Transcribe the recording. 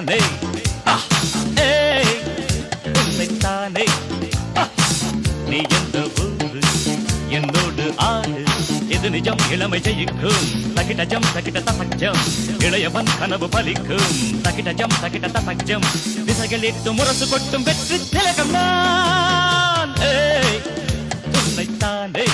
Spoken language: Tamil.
உன்னைத்தானே ஏய் உன்னைத்தானே நீ எந்த ஊரு என்னோடு ஆடு இது நிஜம் இளமை ஜெயிக்கும் தகிடஜம் தகிட தசஜம் இளையவன் கனவு பலிக்கும் தகிடஜம் தகிட தசஜம் திசைகளிட்டு முரசு கொட்டும் வெற்றி திலகம் நான் ஏய் உன்னைத்தானே